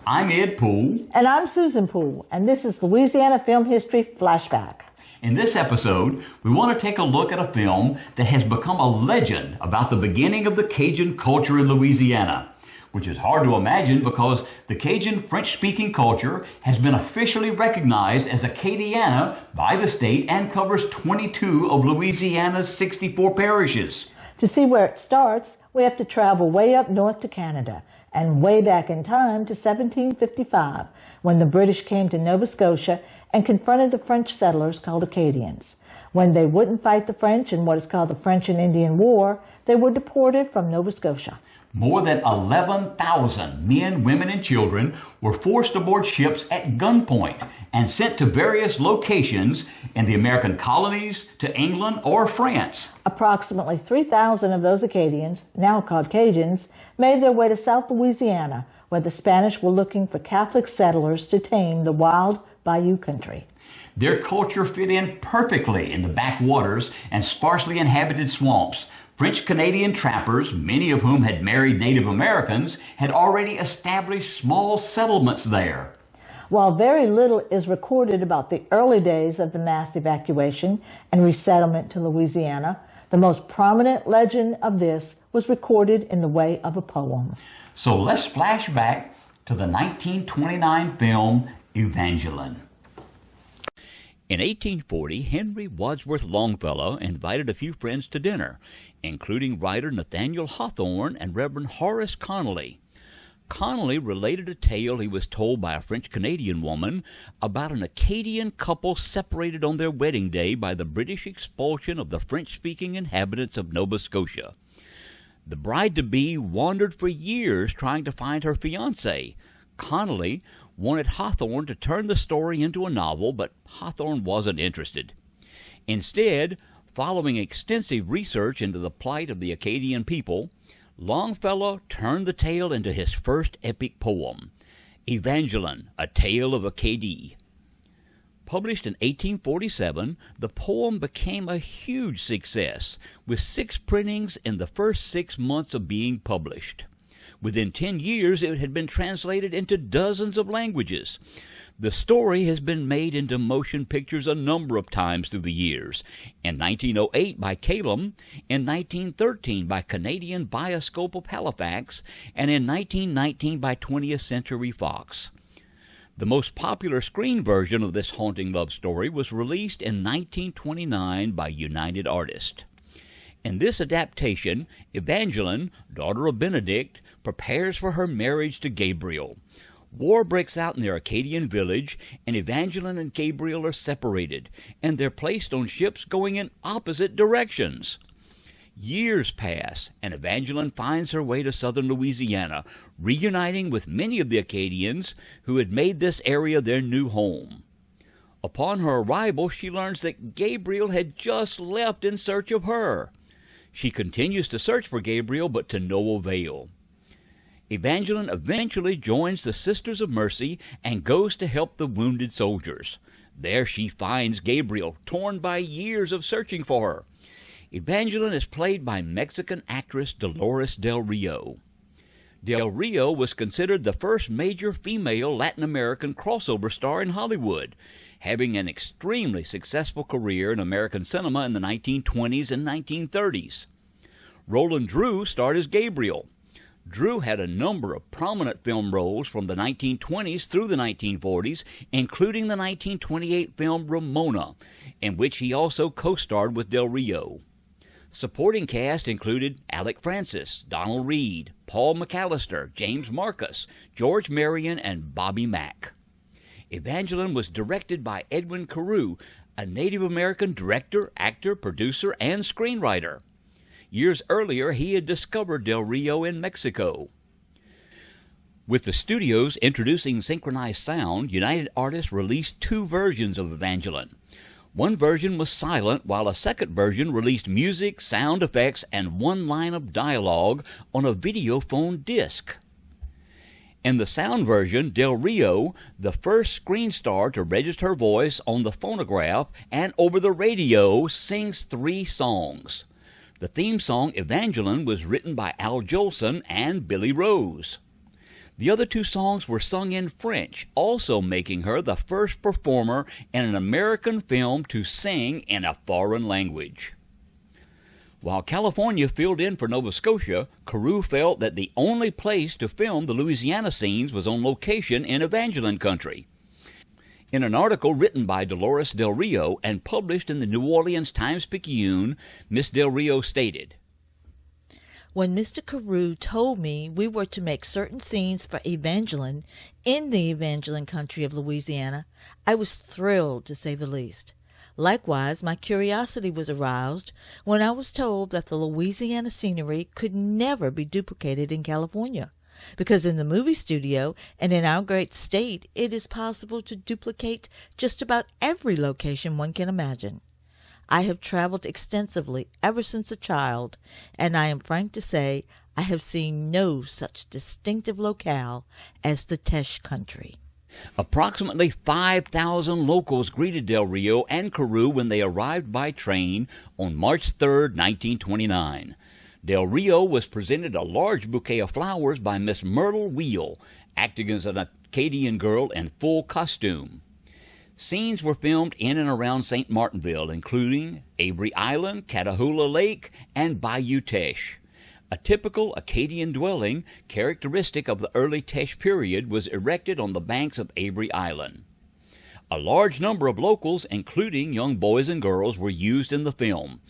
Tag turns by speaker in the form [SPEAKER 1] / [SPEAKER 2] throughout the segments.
[SPEAKER 1] I'm Ed Poole.
[SPEAKER 2] And I'm Susan Poole, and this is Louisiana Film History Flashback.
[SPEAKER 1] In this episode, we want to take a look at a film that has become a legend about the beginning of the Cajun culture in Louisiana, which is hard to imagine because the Cajun French-speaking culture has been officially recognized as Acadiana by the state and covers 22 of Louisiana's 64 parishes.
[SPEAKER 2] To see where it starts, we have to travel way up north to Canada and way back in time to 1755, when the British came to Nova Scotia and confronted the French settlers called Acadians. When they wouldn't fight the French in what is called the French and Indian War, they were deported from Nova Scotia.
[SPEAKER 1] More than 11,000 men, women, and children were forced aboard ships at gunpoint and sent to various locations in the American colonies, to England, or France.
[SPEAKER 2] Approximately 3,000 of those Acadians, now called Cajuns, made their way to South Louisiana, where the Spanish were looking for Catholic settlers to tame the wild bayou country.
[SPEAKER 1] Their culture fit in perfectly in the backwaters and sparsely inhabited swamps. French-Canadian trappers, many of whom had married Native Americans, had already established small settlements there.
[SPEAKER 2] While very little is recorded about the early days of the mass evacuation and resettlement to Louisiana, the most prominent legend of this was recorded in the way of a poem.
[SPEAKER 1] So let's flash back to the 1929 film Evangeline. In 1840, Henry Wadsworth Longfellow invited a few friends to dinner, including writer Nathaniel Hawthorne and Reverend Horace Connolly. Connolly related a tale he was told by a French-Canadian woman about an Acadian couple separated on their wedding day by the British expulsion of the French-speaking inhabitants of Nova Scotia. The bride-to-be wandered for years trying to find her fiancé. Connolly wanted Hawthorne to turn the story into a novel, but Hawthorne wasn't interested. Instead, following extensive research into the plight of the Acadian people, Longfellow turned the tale into his first epic poem, Evangeline, a Tale of Acadie. Published in 1847, the poem became a huge success, with 6 printings in the first 6 months of being published. Within 10 years, it had been translated into dozens of languages. The story has been made into motion pictures a number of times through the years. In 1908 by Calum, in 1913 by Canadian Bioscope of Halifax, and in 1919 by 20th Century Fox. The most popular screen version of this haunting love story was released in 1929 by United Artists. In this adaptation, Evangeline, daughter of Benedict, prepares for her marriage to Gabriel. War breaks out in their Acadian village, and Evangeline and Gabriel are separated, and they're placed on ships going in opposite directions. Years pass, and Evangeline finds her way to southern Louisiana, reuniting with many of the Acadians who had made this area their new home. Upon her arrival, she learns that Gabriel had just left in search of her. She continues to search for Gabriel, but to no avail. Evangeline eventually joins the Sisters of Mercy and goes to help the wounded soldiers. There she finds Gabriel, torn by years of searching for her. Evangeline is played by Mexican actress Dolores Del Rio. Del Rio was considered the first major female Latin American crossover star in Hollywood, having an extremely successful career in American cinema in the 1920s and 1930s. Roland Drew starred as Gabriel. Drew had a number of prominent film roles from the 1920s through the 1940s, including the 1928 film Ramona, in which he also co-starred with Del Rio. Supporting cast included Alec Francis, Donald Reed, Paul McAllister, James Marcus, George Marion, and Bobby Mack. Evangeline was directed by Edwin Carew, a Native American director, actor, producer, and screenwriter. Years earlier, he had discovered Del Rio in Mexico. With the studios introducing synchronized sound, United Artists released 2 versions of Evangeline. One version was silent, while a second version released music, sound effects, and 1 line of dialogue on a videophone disc. In the sound version, Del Rio, the first screen star to register her voice on the phonograph and over the radio, sings 3 songs. The theme song, Evangeline, was written by Al Jolson and Billy Rose. The other two songs were sung in French, also making her the first performer in an American film to sing in a foreign language. While California filled in for Nova Scotia, Carew felt that the only place to film the Louisiana scenes was on location in Evangeline country. In an article written by Dolores Del Rio and published in the New Orleans Times-Picayune, Miss Del Rio stated,
[SPEAKER 2] "When Mr. Carew told me we were to make certain scenes for Evangeline in the Evangeline country of Louisiana, I was thrilled, to say the least. Likewise, my curiosity was aroused when I was told that the Louisiana scenery could never be duplicated in California, because in the movie studio and in our great state it is possible to duplicate just about every location one can imagine. I have traveled extensively ever since a child, and I am frank to say I have seen no such distinctive locale as the Teche country."
[SPEAKER 1] Approximately 5,000 locals greeted Del Rio and Carew when they arrived by train on March 3, 1929. Del Rio was presented a large bouquet of flowers by Miss Myrtle Wheel, acting as an Acadian girl in full costume. Scenes were filmed in and around St. Martinville, including Avery Island, Catahoula Lake, and Bayou Teche. A typical Acadian dwelling, characteristic of the early Teche period, was erected on the banks of Avery Island. A large number of locals, including young boys and girls, were used in the film.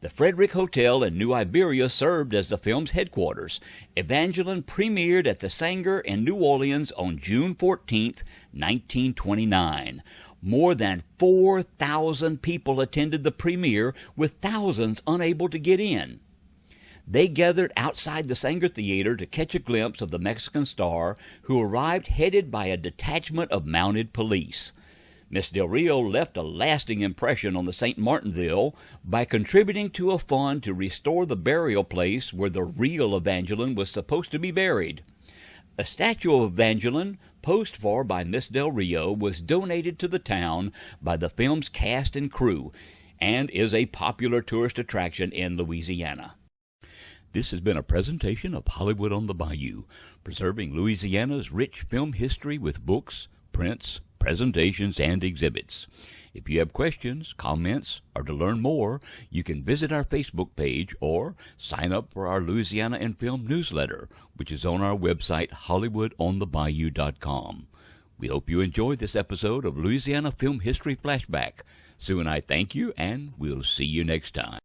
[SPEAKER 1] The Frederick Hotel in New Iberia served as the film's headquarters. Evangeline premiered at the Sanger in New Orleans on June 14, 1929. More than 4,000 people attended the premiere, with thousands unable to get in. They gathered outside the Sanger Theater to catch a glimpse of the Mexican star, who arrived headed by a detachment of mounted police. Miss Del Rio left a lasting impression on the St. Martinville by contributing to a fund to restore the burial place where the real Evangeline was supposed to be buried. A statue of Evangeline, posed for by Miss Del Rio, was donated to the town by the film's cast and crew, and is a popular tourist attraction in Louisiana. This has been a presentation of Hollywood on the Bayou, preserving Louisiana's rich film history with books, prints, presentations, and exhibits. If you have questions, comments, or to learn more, you can visit our Facebook page or sign up for our Louisiana and Film newsletter, which is on our website, HollywoodOnTheBayou.com. We hope you enjoyed this episode of Louisiana Film History Flashback. Sue and I thank you, and we'll see you next time.